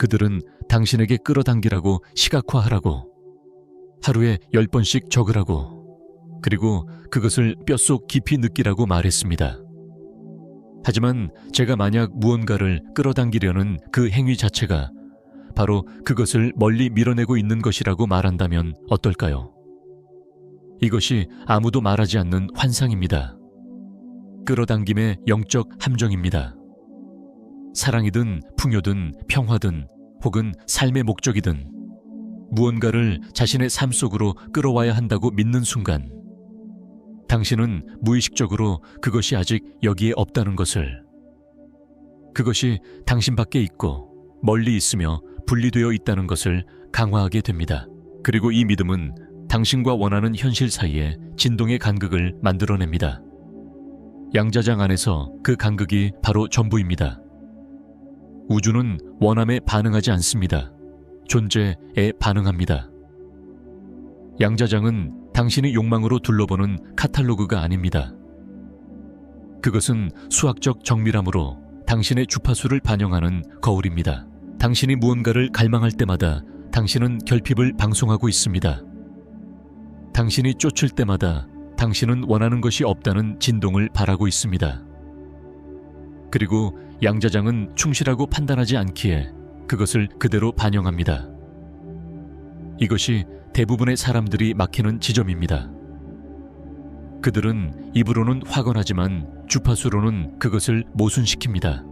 그들은 당신에게 끌어당기라고 시각화하라고, 하루에 10번씩 적으라고, 그리고 그것을 뼛속 깊이 느끼라고 말했습니다. 하지만 제가 만약 무언가를 끌어당기려는 그 행위 자체가 바로 그것을 멀리 밀어내고 있는 것이라고 말한다면 어떨까요? 이것이 아무도 말하지 않는 환상입니다. 끌어당김의 영적 함정입니다. 사랑이든 풍요든 평화든 혹은 삶의 목적이든 무언가를 자신의 삶 속으로 끌어와야 한다고 믿는 순간 당신은 무의식적으로 그것이 아직 여기에 없다는 것을, 그것이 당신 밖에 있고 멀리 있으며 분리되어 있다는 것을 강화하게 됩니다. 그리고 이 믿음은 당신과 원하는 현실 사이에 진동의 간극을 만들어냅니다. 양자장 안에서 그 간극이 바로 전부입니다. 우주는 원함에 반응하지 않습니다. 존재에 반응합니다. 양자장은 당신의 욕망으로 둘러보는 카탈로그가 아닙니다. 그것은 수학적 정밀함으로 당신의 주파수를 반영하는 거울입니다. 당신이 무언가를 갈망할 때마다 당신은 결핍을 방송하고 있습니다. 당신이 쫓을 때마다 당신은 원하는 것이 없다는 진동을 바라고 있습니다. 그리고 양자장은 충실하고 판단하지 않기에 그것을 그대로 반영합니다. 이것이 대부분의 사람들이 막히는 지점입니다. 그들은 입으로는 화건하지만 주파수로는 그것을 모순시킵니다.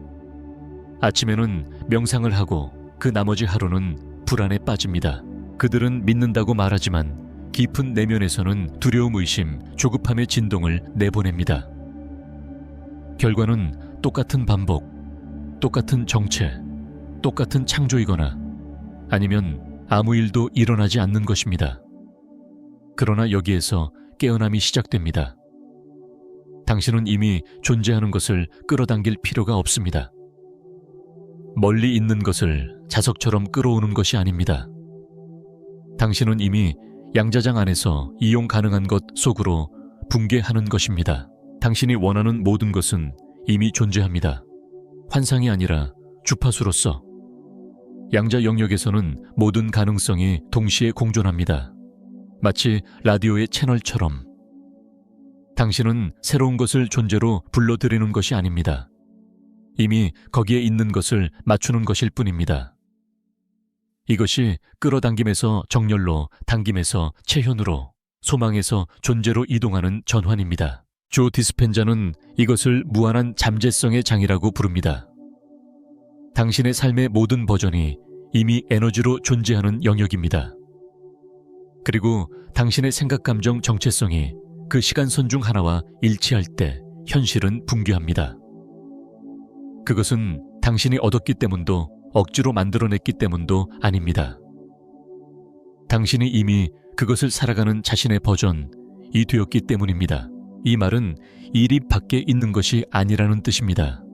아침에는 명상을 하고 그 나머지 하루는 불안에 빠집니다. 그들은 믿는다고 말하지만 깊은 내면에서는 두려움, 의심, 조급함의 진동을 내보냅니다. 결과는 똑같은 반복, 똑같은 정체, 똑같은 창조이거나 아니면 아무 일도 일어나지 않는 것입니다. 그러나 여기에서 깨어남이 시작됩니다. 당신은 이미 존재하는 것을 끌어당길 필요가 없습니다. 멀리 있는 것을 자석처럼 끌어오는 것이 아닙니다. 당신은 이미 양자장 안에서 이용 가능한 것 속으로 붕괴하는 것입니다. 당신이 원하는 모든 것은 이미 존재합니다. 환상이 아니라 주파수로서. 양자 영역에서는 모든 가능성이 동시에 공존합니다. 마치 라디오의 채널처럼. 당신은 새로운 것을 존재로 불러들이는 것이 아닙니다. 이미 거기에 있는 것을 맞추는 것일 뿐입니다. 이것이 끌어당김에서 정렬로, 당김에서 체현으로, 소망에서 존재로 이동하는 전환입니다. 조 디스펜자는 이것을 무한한 잠재성의 장이라고 부릅니다. 당신의 삶의 모든 버전이 이미 에너지로 존재하는 영역입니다. 그리고 당신의 생각, 감정, 정체성이 그 시간선 중 하나와 일치할 때 현실은 붕괴합니다. 그것은 당신이 얻었기 때문도 억지로 만들어냈기 때문도 아닙니다. 당신이 이미 그것을 살아가는 자신의 버전이 되었기 때문입니다. 이 말은 일이 밖에 있는 것이 아니라는 뜻입니다.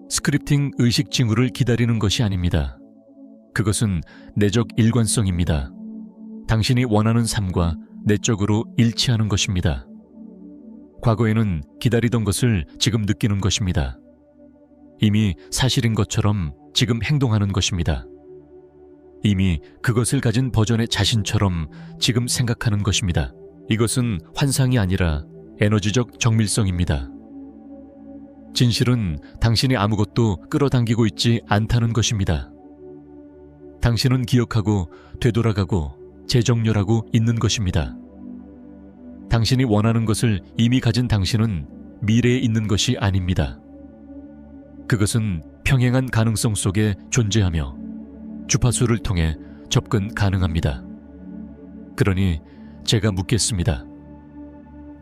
스크립팅 의식 징후를 기다리는 것이 아닙니다. 그것은 내적 일관성입니다. 당신이 원하는 삶과 내적으로 일치하는 것입니다. 과거에는 기다리던 것을 지금 느끼는 것입니다. 이미 사실인 것처럼 지금 행동하는 것입니다. 이미 그것을 가진 버전의 자신처럼 지금 생각하는 것입니다. 이것은 환상이 아니라 에너지적 정밀성입니다. 진실은 당신이 아무것도 끌어당기고 있지 않다는 것입니다. 당신은 기억하고 되돌아가고 재정렬하고 있는 것입니다. 당신이 원하는 것을 이미 가진 당신은 미래에 있는 것이 아닙니다. 그것은 평행한 가능성 속에 존재하며 주파수를 통해 접근 가능합니다. 그러니 제가 묻겠습니다.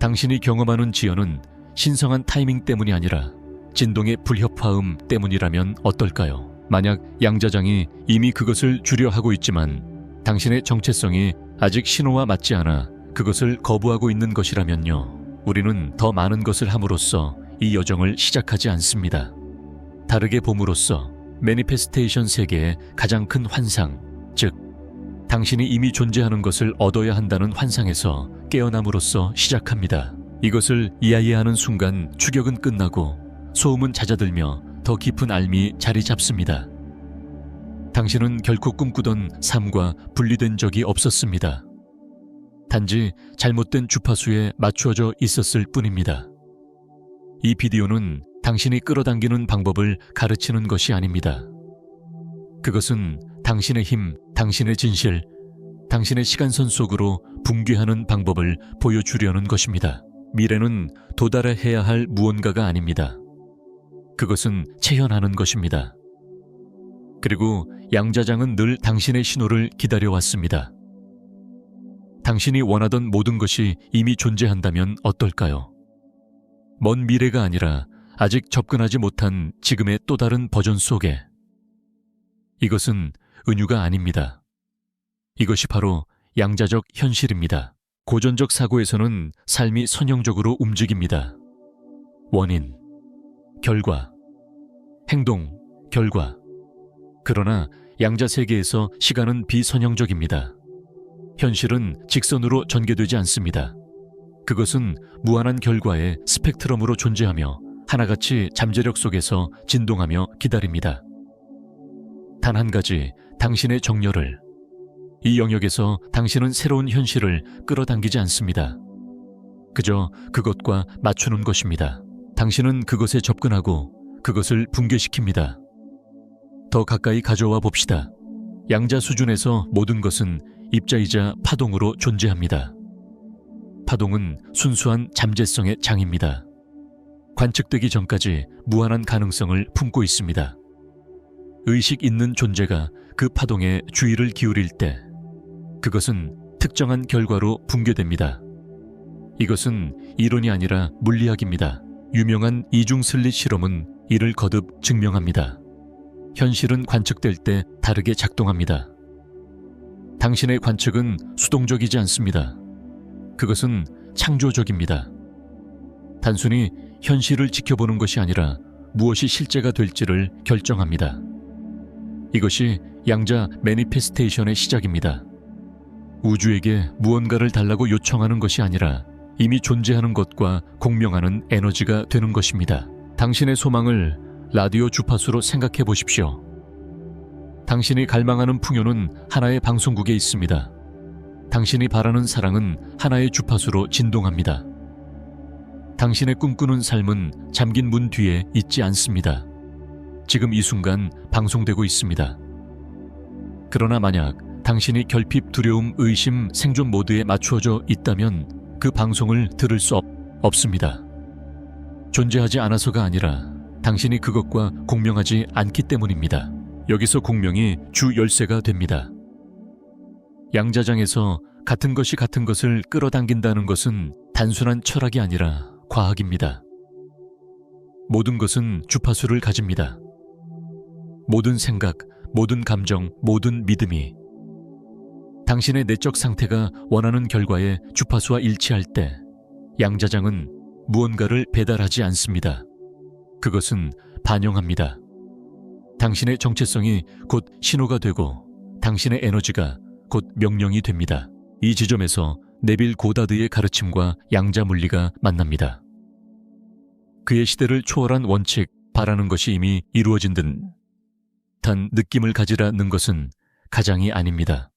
당신이 경험하는 지연은 신성한 타이밍 때문이 아니라 진동의 불협화음 때문이라면 어떨까요? 만약 양자장이 이미 그것을 주려 하고 있지만 당신의 정체성이 아직 신호와 맞지 않아 그것을 거부하고 있는 것이라면요, 우리는 더 많은 것을 함으로써 이 여정을 시작하지 않습니다. 다르게 봄으로써 매니페스테이션 세계의 가장 큰 환상, 즉 당신이 이미 존재하는 것을 얻어야 한다는 환상에서 깨어남으로써 시작합니다. 이것을 이해하는 순간 추격은 끝나고 소음은 잦아들며 더 깊은 알미 자리 잡습니다. 당신은 결코 꿈꾸던 삶과 분리된 적이 없었습니다. 단지 잘못된 주파수에 맞추어져 있었을 뿐입니다. 이 비디오는 당신이 끌어당기는 방법을 가르치는 것이 아닙니다. 그것은 당신의 힘, 당신의 진실, 당신의 시간선 속으로 붕괴하는 방법을 보여주려는 것입니다. 미래는 도달해야 할 무언가가 아닙니다. 그것은 체현하는 것입니다. 그리고 양자장은 늘 당신의 신호를 기다려왔습니다. 당신이 원하던 모든 것이 이미 존재한다면 어떨까요? 먼 미래가 아니라 아직 접근하지 못한 지금의 또 다른 버전 속에. 이것은 은유가 아닙니다. 이것이 바로 양자적 현실입니다. 고전적 사고에서는 삶이 선형적으로 움직입니다. 원인, 결과, 행동, 결과. 그러나 양자 세계에서 시간은 비선형적입니다. 현실은 직선으로 전개되지 않습니다. 그것은 무한한 결과의 스펙트럼으로 존재하며 하나같이 잠재력 속에서 진동하며 기다립니다. 단 한 가지, 당신의 정열을. 이 영역에서 당신은 새로운 현실을 끌어당기지 않습니다. 그저 그것과 맞추는 것입니다. 당신은 그것에 접근하고 그것을 붕괴시킵니다. 더 가까이 가져와 봅시다. 양자 수준에서 모든 것은 입자이자 파동으로 존재합니다. 파동은 순수한 잠재성의 장입니다. 관측되기 전까지 무한한 가능성을 품고 있습니다. 의식 있는 존재가 그 파동에 주의를 기울일 때 그것은 특정한 결과로 붕괴됩니다. 이것은 이론이 아니라 물리학입니다. 유명한 이중 슬릿 실험은 이를 거듭 증명합니다. 현실은 관측될 때 다르게 작동합니다. 당신의 관측은 수동적이지 않습니다. 그것은 창조적입니다. 단순히 현실을 지켜보는 것이 아니라 무엇이 실제가 될지를 결정합니다. 이것이 양자 매니페스테이션의 시작입니다. 우주에게 무언가를 달라고 요청하는 것이 아니라 이미 존재하는 것과 공명하는 에너지가 되는 것입니다. 당신의 소망을 라디오 주파수로 생각해 보십시오. 당신이 갈망하는 풍요는 하나의 방송국에 있습니다. 당신이 바라는 사랑은 하나의 주파수로 진동합니다. 당신의 꿈꾸는 삶은 잠긴 문 뒤에 있지 않습니다. 지금 이 순간 방송되고 있습니다. 그러나 만약 당신이 결핍, 두려움, 의심, 생존 모드에 맞추어져 있다면 그 방송을 들을 수 없습니다. 존재하지 않아서가 아니라 당신이 그것과 공명하지 않기 때문입니다. 여기서 공명이 주 열쇠가 됩니다. 양자장에서 같은 것이 같은 것을 끌어당긴다는 것은 단순한 철학이 아니라 과학입니다. 모든 것은 주파수를 가집니다. 모든 생각, 모든 감정, 모든 믿음이 당신의 내적 상태가 원하는 결과에 주파수와 일치할 때 양자장은 무언가를 배달하지 않습니다. 그것은 반영합니다. 당신의 정체성이 곧 신호가 되고 당신의 에너지가 곧 명령이 됩니다. 이 지점에서 네빌 고다드의 가르침과 양자 물리가 만납니다. 그의 시대를 초월한 원칙, 바라는 것이 이미 이루어진 듯한 느낌을 가지라는 것은 가장이 아닙니다.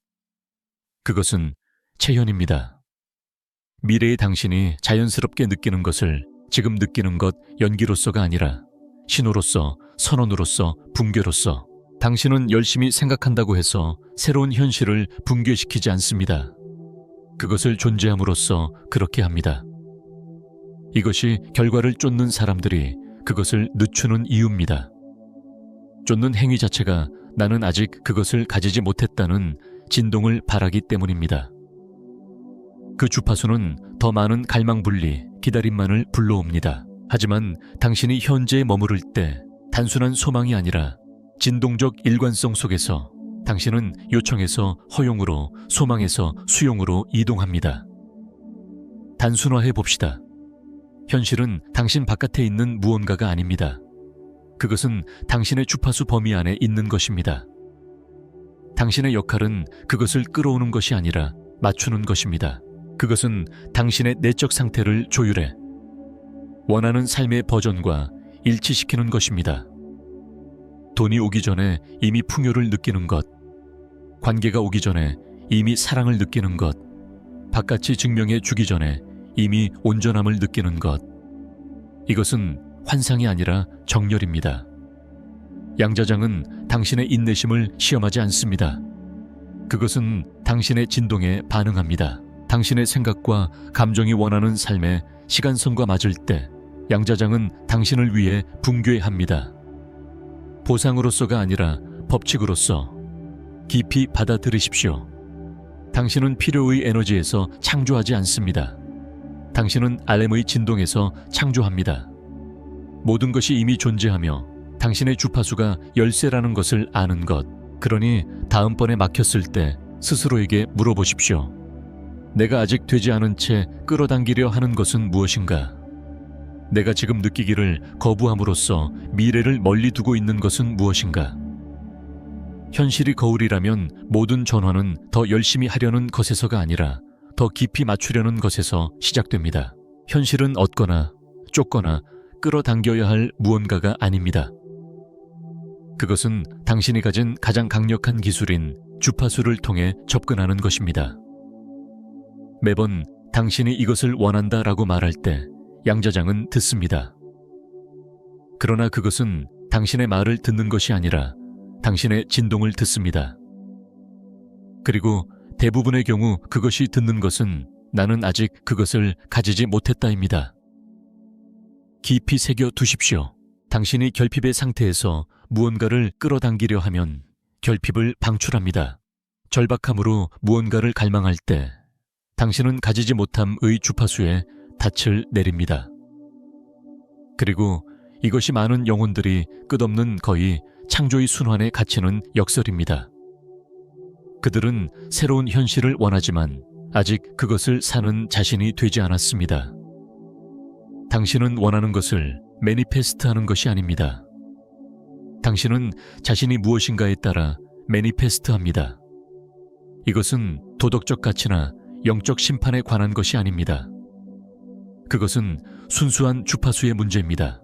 그것은 체현입니다. 미래의 당신이 자연스럽게 느끼는 것을 지금 느끼는 것 연기로서가 아니라 신호로서, 선언으로서, 붕괴로서. 당신은 열심히 생각한다고 해서 새로운 현실을 붕괴시키지 않습니다. 그것을 존재함으로써 그렇게 합니다. 이것이 결과를 쫓는 사람들이 그것을 늦추는 이유입니다. 쫓는 행위 자체가 나는 아직 그것을 가지지 못했다는 진동을 바라기 때문입니다. 그 주파수는 더 많은 갈망 분리, 기다림만을 불러옵니다. 하지만 당신이 현재에 머무를 때 단순한 소망이 아니라 진동적 일관성 속에서 당신은 요청에서 허용으로, 소망에서 수용으로 이동합니다. 단순화해 봅시다. 현실은 당신 바깥에 있는 무언가가 아닙니다. 그것은 당신의 주파수 범위 안에 있는 것입니다. 당신의 역할은 그것을 끌어오는 것이 아니라 맞추는 것입니다. 그것은 당신의 내적 상태를 조율해 원하는 삶의 버전과 일치시키는 것입니다. 돈이 오기 전에 이미 풍요를 느끼는 것, 관계가 오기 전에 이미 사랑을 느끼는 것, 바깥이 증명해 주기 전에 이미 온전함을 느끼는 것. 이것은 환상이 아니라 정열입니다. 양자장은 당신의 인내심을 시험하지 않습니다. 그것은 당신의 진동에 반응합니다. 당신의 생각과 감정이 원하는 삶의 시간선과 맞을 때 양자장은 당신을 위해 붕괴합니다. 보상으로서가 아니라 법칙으로서 깊이 받아들이십시오. 당신은 필요의 에너지에서 창조하지 않습니다. 당신은 RM의 진동에서 창조합니다. 모든 것이 이미 존재하며 당신의 주파수가 열쇠라는 것을 아는 것. 그러니 다음번에 막혔을 때 스스로에게 물어보십시오. 내가 아직 되지 않은 채 끌어당기려 하는 것은 무엇인가? 내가 지금 느끼기를 거부함으로써 미래를 멀리 두고 있는 것은 무엇인가? 현실이 거울이라면 모든 전환은 더 열심히 하려는 것에서가 아니라 더 깊이 맞추려는 것에서 시작됩니다. 현실은 얻거나 쫓거나 끌어당겨야 할 무언가가 아닙니다. 그것은 당신이 가진 가장 강력한 기술인 주파수를 통해 접근하는 것입니다. 매번 당신이 이것을 원한다라고 말할 때 양자장은 듣습니다. 그러나 그것은 당신의 말을 듣는 것이 아니라 당신의 진동을 듣습니다. 그리고 대부분의 경우 그것이 듣는 것은 나는 아직 그것을 가지지 못했다입니다. 깊이 새겨 두십시오. 당신이 결핍의 상태에서 무언가를 끌어당기려 하면 결핍을 방출합니다. 절박함으로 무언가를 갈망할 때 당신은 가지지 못함의 주파수에 닻을 내립니다. 그리고 이것이 많은 영혼들이 끝없는 거의 창조의 순환에 갇히는 역설입니다. 그들은 새로운 현실을 원하지만 아직 그것을 사는 자신이 되지 않았습니다. 당신은 원하는 것을 매니페스트하는 것이 아닙니다. 당신은 자신이 무엇인가에 따라 매니페스트합니다. 이것은 도덕적 가치나 영적 심판에 관한 것이 아닙니다. 그것은 순수한 주파수의 문제입니다.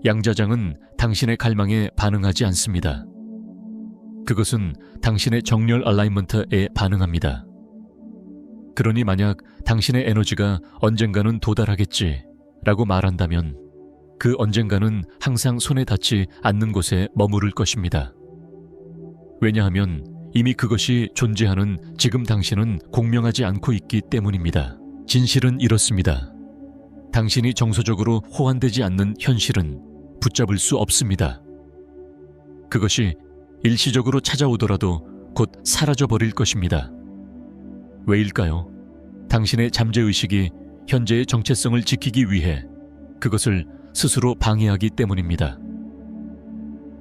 양자장은 당신의 갈망에 반응하지 않습니다. 그것은 당신의 정렬 얼라이먼트에 반응합니다. 그러니 만약 당신의 에너지가 언젠가는 도달하겠지 라고 말한다면 그 언젠가는 항상 손에 닿지 않는 곳에 머무를 것입니다. 왜냐하면 이미 그것이 존재하는 지금 당신은 공명하지 않고 있기 때문입니다. 진실은 이렇습니다. 당신이 정서적으로 호환되지 않는 현실은 붙잡을 수 없습니다. 그것이 일시적으로 찾아오더라도 곧 사라져버릴 것입니다. 왜일까요? 당신의 잠재의식이 현재의 정체성을 지키기 위해 그것을 스스로 방해하기 때문입니다.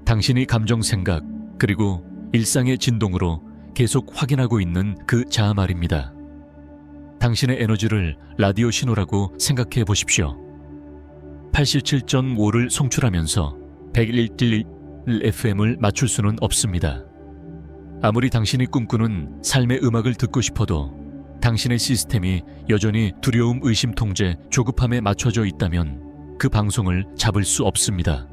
당신이 감정, 생각, 그리고 일상의 진동으로 계속 확인하고 있는 그 자아 말입니다. 당신의 에너지를 라디오 신호라고 생각해 보십시오. 87.5를 송출하면서 101.1FM을 맞출 수는 없습니다. 아무리 당신이 꿈꾸는 삶의 음악을 듣고 싶어도 당신의 시스템이 여전히 두려움, 의심, 통제, 조급함에 맞춰져 있다면 그 방송을 잡을 수 없습니다.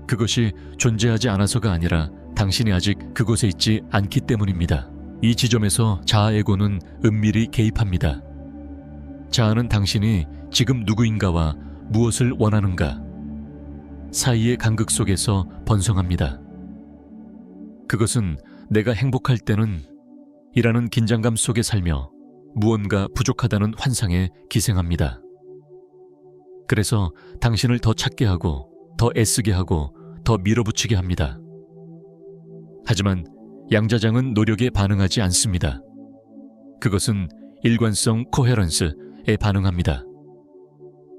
그것이 존재하지 않아서가 아니라 당신이 아직 그곳에 있지 않기 때문입니다. 이 지점에서 자아 에고는 은밀히 개입합니다. 자아는 당신이 지금 누구인가와 무엇을 원하는가 사이의 간극 속에서 번성합니다. 그것은 내가 행복할 때는 이라는 긴장감 속에 살며 무언가 부족하다는 환상에 기생합니다. 그래서 당신을 더 찾게 하고 더 애쓰게 하고 더 밀어붙이게 합니다. 하지만 양자장은 노력에 반응하지 않습니다. 그것은 일관성 코헤런스에 반응합니다.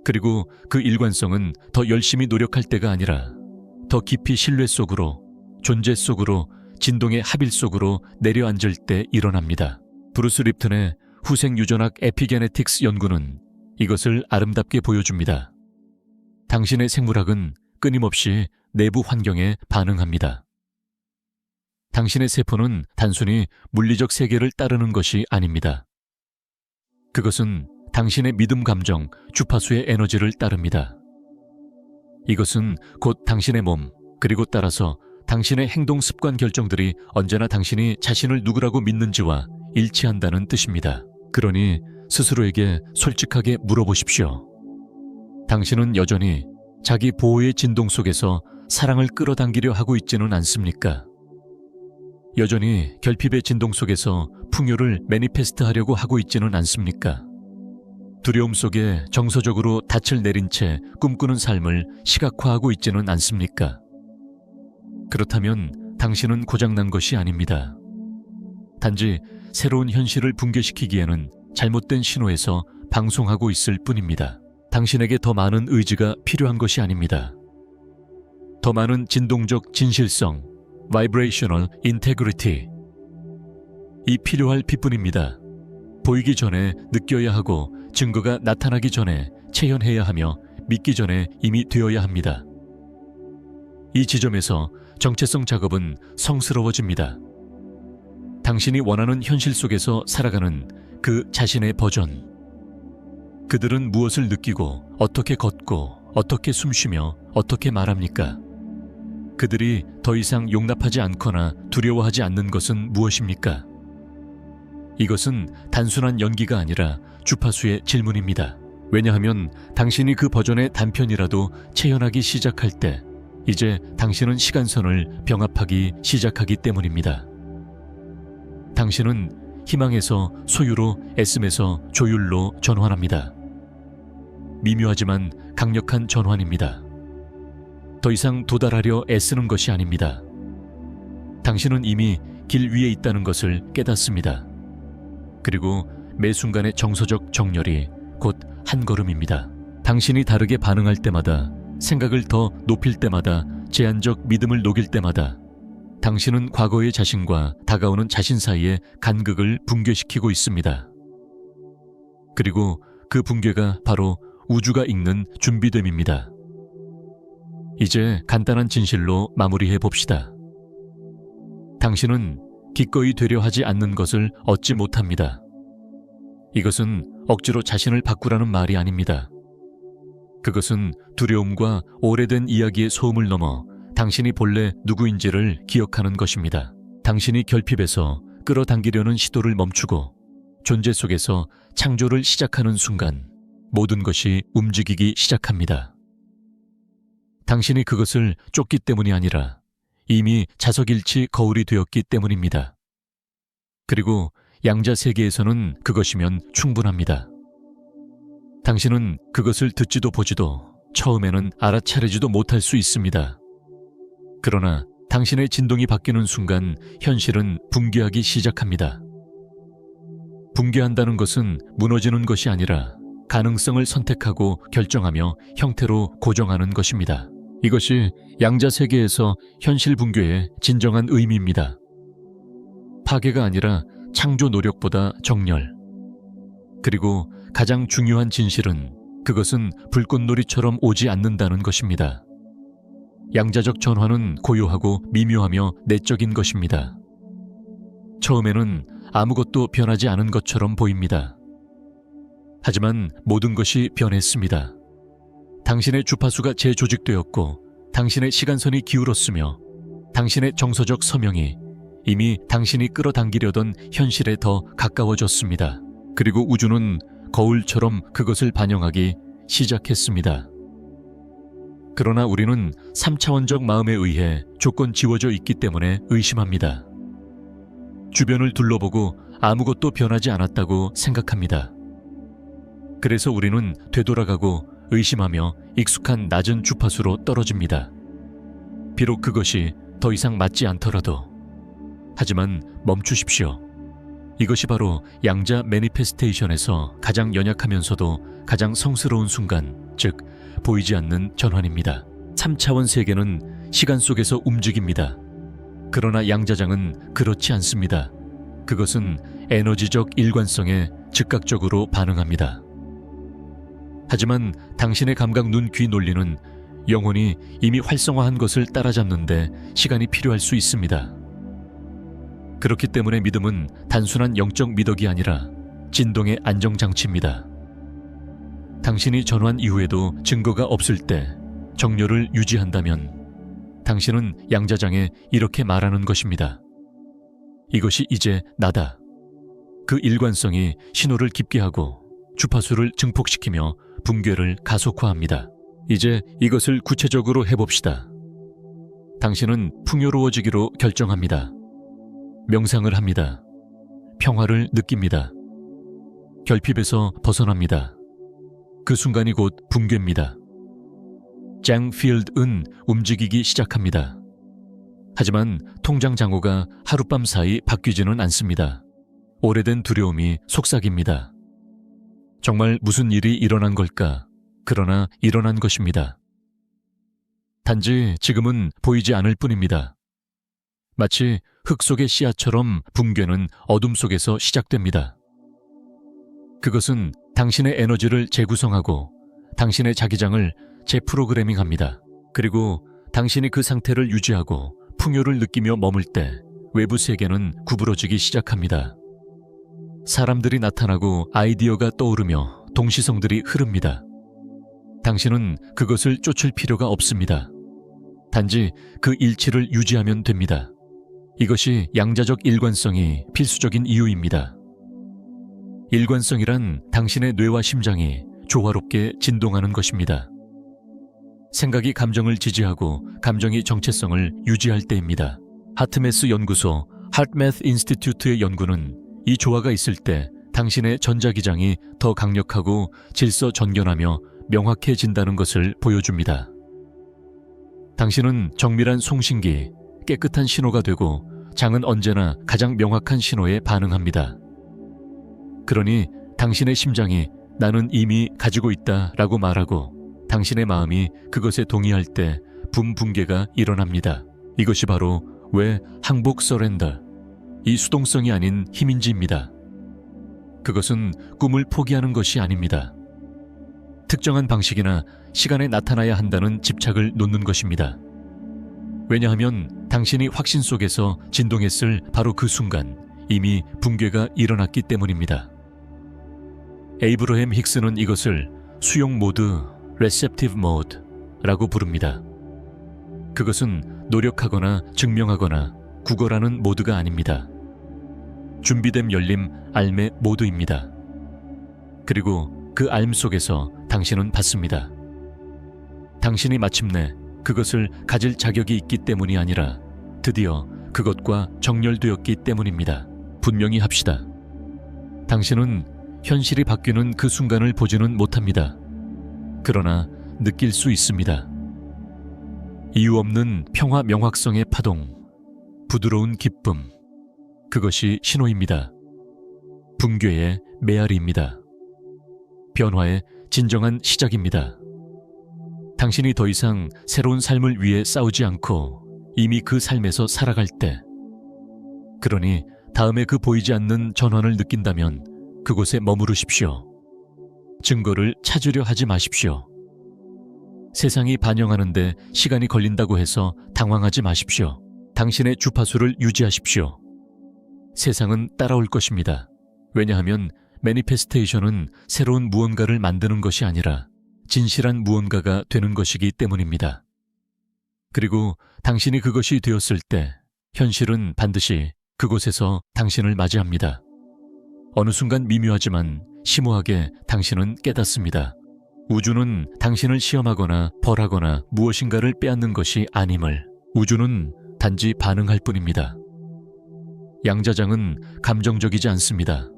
그리고 그 일관성은 더 열심히 노력할 때가 아니라 더 깊이 신뢰 속으로, 존재 속으로, 진동의 합일 속으로 내려앉을 때 일어납니다. 브루스 립튼의 후생 유전학 에피게네틱스 연구는 이것을 아름답게 보여줍니다. 당신의 생물학은 끊임없이 내부 환경에 반응합니다. 당신의 세포는 단순히 물리적 세계를 따르는 것이 아닙니다. 그것은 당신의 믿음, 감정, 주파수의 에너지를 따릅니다. 이것은 곧 당신의 몸, 그리고 따라서 당신의 행동 습관 결정들이 언제나 당신이 자신을 누구라고 믿는지와 일치한다는 뜻입니다. 그러니 스스로에게 솔직하게 물어보십시오. 당신은 여전히 자기 보호의 진동 속에서 사랑을 끌어당기려 하고 있지는 않습니까? 여전히 결핍의 진동 속에서 풍요를 매니페스트하려고 하고 있지는 않습니까? 두려움 속에 정서적으로 닻을 내린 채 꿈꾸는 삶을 시각화하고 있지는 않습니까? 그렇다면 당신은 고장난 것이 아닙니다. 단지 새로운 현실을 붕괴시키기에는 잘못된 신호에서 방송하고 있을 뿐입니다. 당신에게 더 많은 의지가 필요한 것이 아닙니다. 더 많은 진동적 진실성, Vibrational Integrity. 이 필요할 빛뿐입니다. 보이기 전에 느껴야 하고 증거가 나타나기 전에 체현해야 하며 믿기 전에 이미 되어야 합니다. 이 지점에서 정체성 작업은 성스러워집니다. 당신이 원하는 현실 속에서 살아가는 그 자신의 버전. 그들은 무엇을 느끼고 어떻게 걷고 어떻게 숨쉬며 어떻게 말합니까? 그들이 더 이상 용납하지 않거나 두려워하지 않는 것은 무엇입니까? 이것은 단순한 연기가 아니라 주파수의 질문입니다. 왜냐하면 당신이 그 버전의 단편이라도 체현하기 시작할 때 이제 당신은 시간선을 병합하기 시작하기 때문입니다. 당신은 희망에서 소유로 애씀에서 조율로 전환합니다. 미묘하지만 강력한 전환입니다. 더 이상 도달하려 애쓰는 것이 아닙니다. 당신은 이미 길 위에 있다는 것을 깨닫습니다. 그리고 매 순간의 정서적 정렬이 곧 한 걸음입니다. 당신이 다르게 반응할 때마다, 생각을 더 높일 때마다, 제한적 믿음을 녹일 때마다 당신은 과거의 자신과 다가오는 자신 사이의 간극을 붕괴시키고 있습니다. 그리고 그 붕괴가 바로 우주가 읽는 준비됨입니다. 이제 간단한 진실로 마무리해 봅시다. 당신은 기꺼이 되려 하지 않는 것을 얻지 못합니다. 이것은 억지로 자신을 바꾸라는 말이 아닙니다. 그것은 두려움과 오래된 이야기의 소음을 넘어 당신이 본래 누구인지를 기억하는 것입니다. 당신이 결핍에서 끌어당기려는 시도를 멈추고 존재 속에서 창조를 시작하는 순간 모든 것이 움직이기 시작합니다. 당신이 그것을 쫓기 때문이 아니라 이미 자석일치 거울이 되었기 때문입니다. 그리고 양자 세계에서는 그것이면 충분합니다. 당신은 그것을 듣지도 보지도 처음에는 알아차리지도 못할 수 있습니다. 그러나 당신의 진동이 바뀌는 순간 현실은 붕괴하기 시작합니다. 붕괴한다는 것은 무너지는 것이 아니라 가능성을 선택하고 결정하며 형태로 고정하는 것입니다. 이것이 양자 세계에서 현실 붕괴의 진정한 의미입니다. 파괴가 아니라 창조 노력보다 정렬. 그리고 가장 중요한 진실은 그것은 불꽃놀이처럼 오지 않는다는 것입니다. 양자적 전환은 고요하고 미묘하며 내적인 것입니다. 처음에는 아무것도 변하지 않은 것처럼 보입니다. 하지만 모든 것이 변했습니다. 당신의 주파수가 재조직되었고 당신의 시간선이 기울었으며 당신의 정서적 서명이 이미 당신이 끌어당기려던 현실에 더 가까워졌습니다. 그리고 우주는 거울처럼 그것을 반영하기 시작했습니다. 그러나 우리는 3차원적 마음에 의해 조건 지워져 있기 때문에 의심합니다. 주변을 둘러보고 아무것도 변하지 않았다고 생각합니다. 그래서 우리는 되돌아가고 의심하며 익숙한 낮은 주파수로 떨어집니다. 비록 그것이 더 이상 맞지 않더라도. 하지만 멈추십시오. 이것이 바로 양자 매니페스테이션에서 가장 연약하면서도 가장 성스러운 순간, 즉 보이지 않는 전환입니다. 3차원 세계는 시간 속에서 움직입니다. 그러나 양자장은 그렇지 않습니다. 그것은 에너지적 일관성에 즉각적으로 반응합니다. 하지만 당신의 감각 눈, 귀 논리는 영혼이 이미 활성화한 것을 따라잡는데 시간이 필요할 수 있습니다. 그렇기 때문에 믿음은 단순한 영적 미덕이 아니라 진동의 안정장치입니다. 당신이 전환 이후에도 증거가 없을 때 정렬을 유지한다면 당신은 양자장에 이렇게 말하는 것입니다. 이것이 이제 나다. 그 일관성이 신호를 깊게 하고 주파수를 증폭시키며 붕괴를 가속화합니다. 이제 이것을 구체적으로 해봅시다. 당신은 풍요로워지기로 결정합니다. 명상을 합니다. 평화를 느낍니다. 결핍에서 벗어납니다. 그 순간이 곧 붕괴입니다. 장 필드은 움직이기 시작합니다. 하지만 통장 잔고가 하룻밤 사이 바뀌지는 않습니다. 오래된 두려움이 속삭입니다. 정말 무슨 일이 일어난 걸까? 그러나 일어난 것입니다. 단지 지금은 보이지 않을 뿐입니다. 마치 흙 속의 씨앗처럼 붕괴는 어둠 속에서 시작됩니다. 그것은 당신의 에너지를 재구성하고 당신의 자기장을 재프로그래밍합니다. 그리고 당신이 그 상태를 유지하고 풍요를 느끼며 머물 때 외부 세계는 구부러지기 시작합니다. 사람들이 나타나고 아이디어가 떠오르며 동시성들이 흐릅니다. 당신은 그것을 쫓을 필요가 없습니다. 단지 그 일치를 유지하면 됩니다. 이것이 양자적 일관성이 필수적인 이유입니다. 일관성이란 당신의 뇌와 심장이 조화롭게 진동하는 것입니다. 생각이 감정을 지지하고 감정이 정체성을 유지할 때입니다. 하트메스 연구소 하트매스 인스티튜트의 연구는 이 조화가 있을 때 당신의 전자기장이 더 강력하고 질서전견하며 명확해진다는 것을 보여줍니다. 당신은 정밀한 송신기, 깨끗한 신호가 되고 장은 언제나 가장 명확한 신호에 반응합니다. 그러니 당신의 심장이 나는 이미 가지고 있다 라고 말하고 당신의 마음이 그것에 동의할 때 붕괴가 일어납니다. 이것이 바로 왜 항복 서렌더, 이 수동성이 아닌 힘인지입니다. 그것은 꿈을 포기하는 것이 아닙니다. 특정한 방식이나 시간에 나타나야 한다는 집착을 놓는 것입니다. 왜냐하면 당신이 확신 속에서 진동했을 바로 그 순간 이미 붕괴가 일어났기 때문입니다. 에이브러햄 힉스는 이것을 수용 모드, receptive mode라고 부릅니다. 그것은 노력하거나 증명하거나 구걸하는 모드가 아닙니다. 준비됨 열림 알매 모드입니다. 그리고 그 알 속에서 당신은 받습니다. 당신이 마침내 그것을 가질 자격이 있기 때문이 아니라 드디어 그것과 정렬되었기 때문입니다. 분명히 합시다. 당신은 현실이 바뀌는 그 순간을 보지는 못합니다. 그러나 느낄 수 있습니다. 이유 없는 평화 명확성의 파동, 부드러운 기쁨, 그것이 신호입니다. 붕괴의 메아리입니다. 변화의 진정한 시작입니다. 당신이 더 이상 새로운 삶을 위해 싸우지 않고 이미 그 삶에서 살아갈 때, 그러니 다음에 그 보이지 않는 전환을 느낀다면 그곳에 머무르십시오. 증거를 찾으려 하지 마십시오. 세상이 반영하는데 시간이 걸린다고 해서 당황하지 마십시오. 당신의 주파수를 유지하십시오. 세상은 따라올 것입니다. 왜냐하면 매니페스테이션은 새로운 무언가를 만드는 것이 아니라 진실한 무언가가 되는 것이기 때문입니다. 그리고 당신이 그것이 되었을 때 현실은 반드시 그곳에서 당신을 맞이합니다. 어느 순간 미묘하지만 심오하게 당신은 깨닫습니다. 우주는 당신을 시험하거나 벌하거나 무엇인가를 빼앗는 것이 아님을, 우주는 단지 반응할 뿐입니다. 양자장은 감정적이지 않습니다.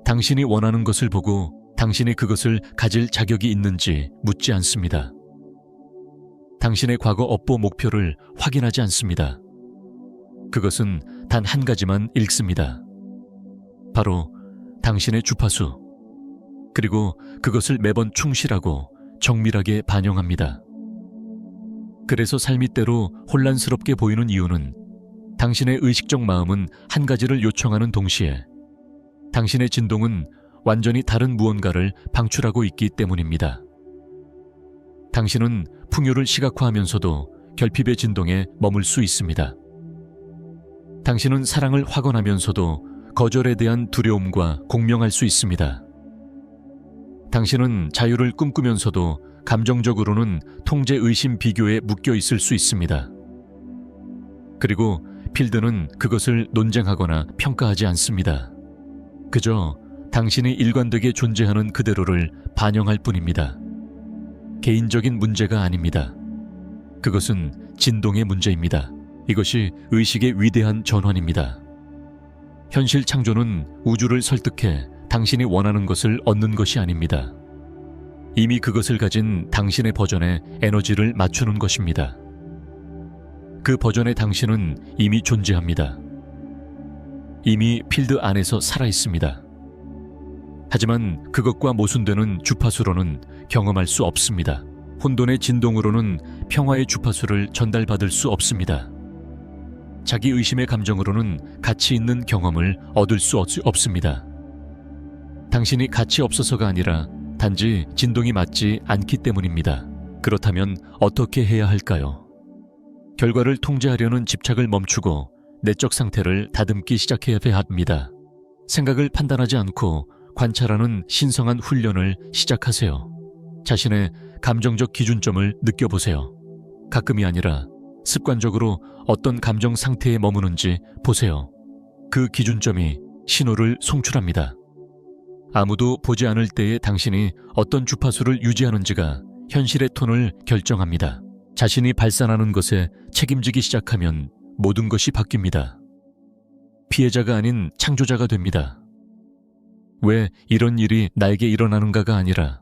당신이 원하는 것을 보고 당신이 그것을 가질 자격이 있는지 묻지 않습니다. 당신의 과거 업보 목표를 확인하지 않습니다. 그것은 단 한 가지만 읽습니다. 바로 당신의 주파수. 그리고 그것을 매번 충실하고 정밀하게 반영합니다. 그래서 삶이 때로 혼란스럽게 보이는 이유는 당신의 의식적 마음은 한 가지를 요청하는 동시에 당신의 진동은 완전히 다른 무언가를 방출하고 있기 때문입니다. 당신은 풍요를 시각화하면서도 결핍의 진동에 머물 수 있습니다. 당신은 사랑을 확언하면서도 거절에 대한 두려움과 공명할 수 있습니다. 당신은 자유를 꿈꾸면서도 감정적으로는 통제 의심 비교에 묶여 있을 수 있습니다. 그리고 필드는 그것을 논쟁하거나 평가하지 않습니다. 그저 당신이 일관되게 존재하는 그대로를 반영할 뿐입니다. 개인적인 문제가 아닙니다. 그것은 진동의 문제입니다. 이것이 의식의 위대한 전환입니다. 현실 창조는 우주를 설득해 당신이 원하는 것을 얻는 것이 아닙니다. 이미 그것을 가진 당신의 버전에 에너지를 맞추는 것입니다. 그 버전의 당신은 이미 존재합니다. 이미 필드 안에서 살아있습니다. 하지만 그것과 모순되는 주파수로는 경험할 수 없습니다. 혼돈의 진동으로는 평화의 주파수를 전달받을 수 없습니다. 자기 의심의 감정으로는 가치 있는 경험을 얻을 수 없습니다. 당신이 가치 없어서가 아니라 단지 진동이 맞지 않기 때문입니다. 그렇다면 어떻게 해야 할까요? 결과를 통제하려는 집착을 멈추고 내적 상태를 다듬기 시작해야 합니다. 생각을 판단하지 않고 관찰하는 신성한 훈련을 시작하세요. 자신의 감정적 기준점을 느껴보세요. 가끔이 아니라 습관적으로 어떤 감정 상태에 머무는지 보세요. 그 기준점이 신호를 송출합니다. 아무도 보지 않을 때에 당신이 어떤 주파수를 유지하는지가 현실의 톤을 결정합니다. 자신이 발산하는 것에 책임지기 시작하면 모든 것이 바뀝니다. 피해자가 아닌 창조자가 됩니다. 왜 이런 일이 나에게 일어나는가가 아니라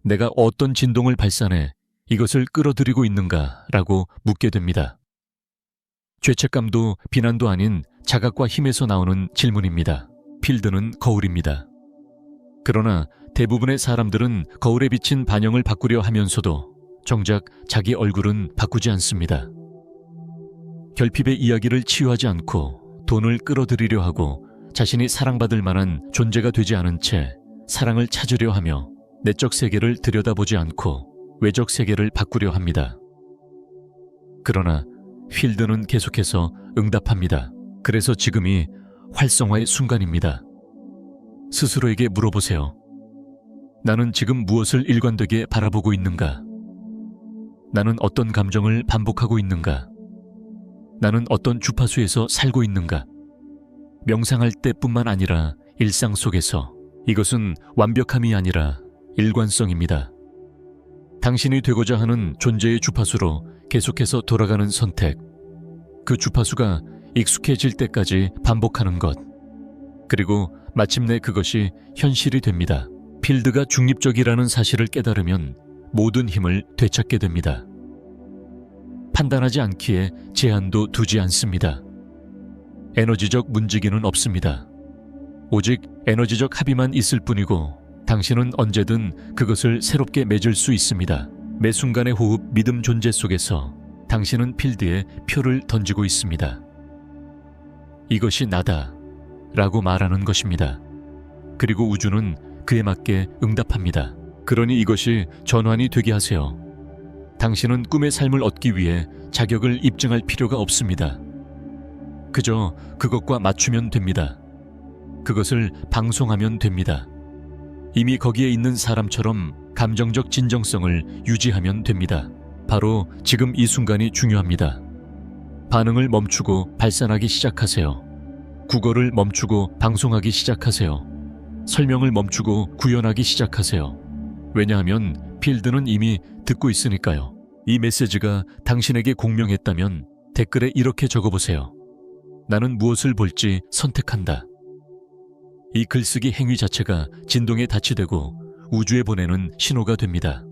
내가 어떤 진동을 발산해 이것을 끌어들이고 있는가라고 묻게 됩니다. 죄책감도 비난도 아닌 자각과 힘에서 나오는 질문입니다. 필드는 거울입니다. 그러나 대부분의 사람들은 거울에 비친 반영을 바꾸려 하면서도 정작 자기 얼굴은 바꾸지 않습니다. 결핍의 이야기를 치유하지 않고 돈을 끌어들이려 하고 자신이 사랑받을 만한 존재가 되지 않은 채 사랑을 찾으려 하며 내적 세계를 들여다보지 않고 외적 세계를 바꾸려 합니다. 그러나 필드는 계속해서 응답합니다. 그래서 지금이 활성화의 순간입니다. 스스로에게 물어보세요. 나는 지금 무엇을 일관되게 바라보고 있는가? 나는 어떤 감정을 반복하고 있는가? 나는 어떤 주파수에서 살고 있는가? 명상할 때뿐만 아니라 일상 속에서 이것은 완벽함이 아니라 일관성입니다. 당신이 되고자 하는 존재의 주파수로 계속해서 돌아가는 선택, 그 주파수가 익숙해질 때까지 반복하는 것, 그리고 마침내 그것이 현실이 됩니다. 필드가 중립적이라는 사실을 깨달으면 모든 힘을 되찾게 됩니다. 판단하지 않기에 제한도 두지 않습니다. 에너지적 문지기는 없습니다. 오직 에너지적 합의만 있을 뿐이고 당신은 언제든 그것을 새롭게 맺을 수 있습니다. 매 순간의 호흡, 믿음 존재 속에서 당신은 필드에 표를 던지고 있습니다. 이것이 나다 라고 말하는 것입니다. 그리고 우주는 그에 맞게 응답합니다. 그러니 이것이 전환이 되게 하세요. 당신은 꿈의 삶을 얻기 위해 자격을 입증할 필요가 없습니다. 그저 그것과 맞추면 됩니다. 그것을 방송하면 됩니다. 이미 거기에 있는 사람처럼 감정적 진정성을 유지하면 됩니다. 바로 지금 이 순간이 중요합니다. 반응을 멈추고 발산하기 시작하세요. 국어를 멈추고 방송하기 시작하세요. 설명을 멈추고 구현하기 시작하세요. 왜냐하면 필드는 이미 듣고 있으니까요. 이 메시지가 당신에게 공명했다면 댓글에 이렇게 적어보세요. 나는 무엇을 볼지 선택한다. 이 글쓰기 행위 자체가 진동에 다치되고 우주에 보내는 신호가 됩니다.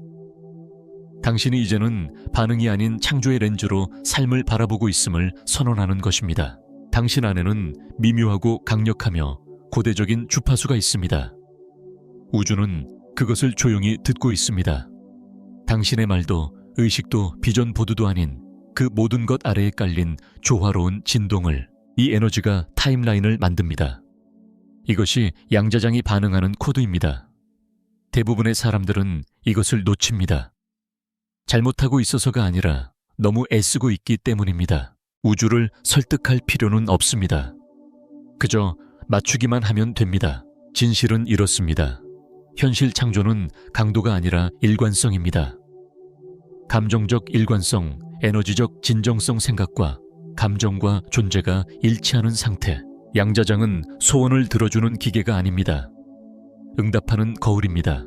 당신이 이제는 반응이 아닌 창조의 렌즈로 삶을 바라보고 있음을 선언하는 것입니다. 당신 안에는 미묘하고 강력하며 고대적인 주파수가 있습니다. 우주는 그것을 조용히 듣고 있습니다. 당신의 말도 의식도 비전 보드도 아닌 그 모든 것 아래에 깔린 조화로운 진동을, 이 에너지가 타임라인을 만듭니다. 이것이 양자장이 반응하는 코드입니다. 대부분의 사람들은 이것을 놓칩니다. 잘못하고 있어서가 아니라 너무 애쓰고 있기 때문입니다. 우주를 설득할 필요는 없습니다. 그저 맞추기만 하면 됩니다. 진실은 이렇습니다. 현실 창조는 강도가 아니라 일관성입니다. 감정적 일관성, 에너지적 진정성 생각과 감정과 존재가 일치하는 상태. 양자장은 소원을 들어주는 기계가 아닙니다. 응답하는 거울입니다.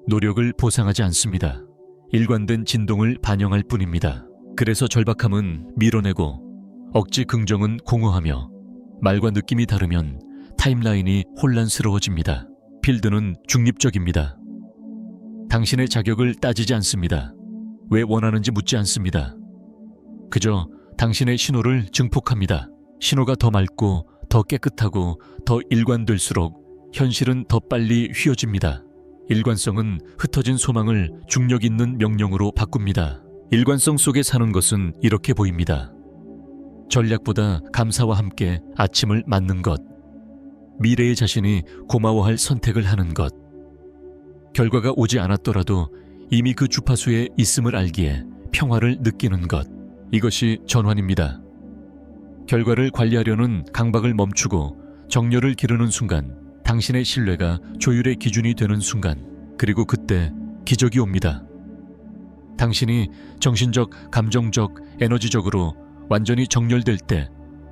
노력을 보상하지 않습니다. 일관된 진동을 반영할 뿐입니다. 그래서 절박함은 밀어내고 억지 긍정은 공허하며 말과 느낌이 다르면 타임라인이 혼란스러워집니다. 필드는 중립적입니다. 당신의 자격을 따지지 않습니다. 왜 원하는지 묻지 않습니다. 그저 당신의 신호를 증폭합니다. 신호가 더 맑고 더 깨끗하고 더 일관될수록 현실은 더 빨리 휘어집니다. 일관성은 흩어진 소망을 중력 있는 명령으로 바꿉니다. 일관성 속에 사는 것은 이렇게 보입니다. 전략보다 감사와 함께 아침을 맞는 것. 미래의 자신이 고마워할 선택을 하는 것. 결과가 오지 않았더라도 이미 그 주파수에 있음을 알기에 평화를 느끼는 것. 이것이 전환입니다. 결과를 관리하려는 강박을 멈추고 정열을 기르는 순간, 당신의 신뢰가 조율의 기준이 되는 순간, 그리고 그때 기적이 옵니다. 당신이 정신적, 감정적, 에너지적으로 완전히 정렬될 때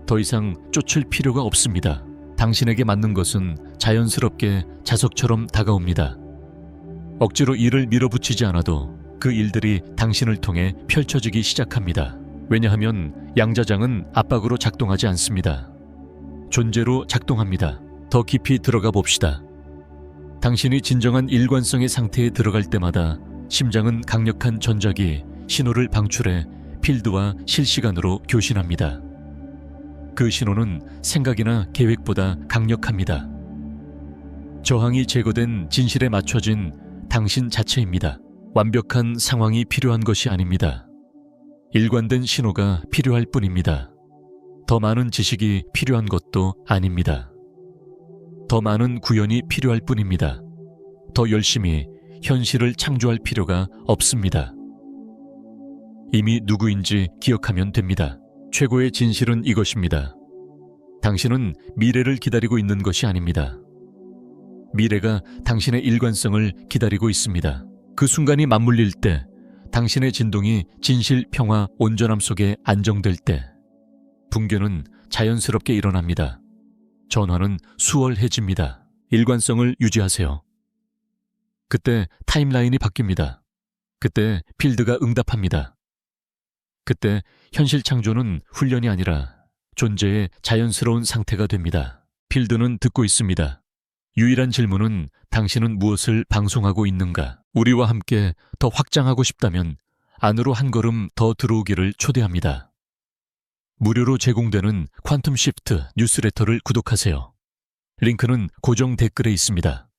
더 이상 쫓을 필요가 없습니다. 당신에게 맞는 것은 자연스럽게 자석처럼 다가옵니다. 억지로 일을 밀어붙이지 않아도 그 일들이 당신을 통해 펼쳐지기 시작합니다. 왜냐하면 양자장은 압박으로 작동하지 않습니다. 존재로 작동합니다. 더 깊이 들어가 봅시다. 당신이 진정한 일관성의 상태에 들어갈 때마다 심장은 강력한 전자기, 신호를 방출해 필드와 실시간으로 교신합니다. 그 신호는 생각이나 계획보다 강력합니다. 저항이 제거된 진실에 맞춰진 당신 자체입니다. 완벽한 상황이 필요한 것이 아닙니다. 일관된 신호가 필요할 뿐입니다. 더 많은 지식이 필요한 것도 아닙니다. 더 많은 구현이 필요할 뿐입니다. 더 열심히 현실을 창조할 필요가 없습니다. 이미 누구인지 기억하면 됩니다. 최고의 진실은 이것입니다. 당신은 미래를 기다리고 있는 것이 아닙니다. 미래가 당신의 일관성을 기다리고 있습니다. 그 순간이 맞물릴 때, 당신의 진동이 진실, 평화, 온전함 속에 안정될 때, 붕괴는 자연스럽게 일어납니다. 전환은 수월해집니다. 일관성을 유지하세요. 그때 타임라인이 바뀝니다. 그때 필드가 응답합니다. 그때 현실 창조는 훈련이 아니라 존재의 자연스러운 상태가 됩니다. 필드는 듣고 있습니다. 유일한 질문은 당신은 무엇을 방송하고 있는가? 우리와 함께 더 확장하고 싶다면 안으로 한 걸음 더 들어오기를 초대합니다. 무료로 제공되는 퀀텀 시프트 뉴스레터를 구독하세요. 링크는 고정 댓글에 있습니다.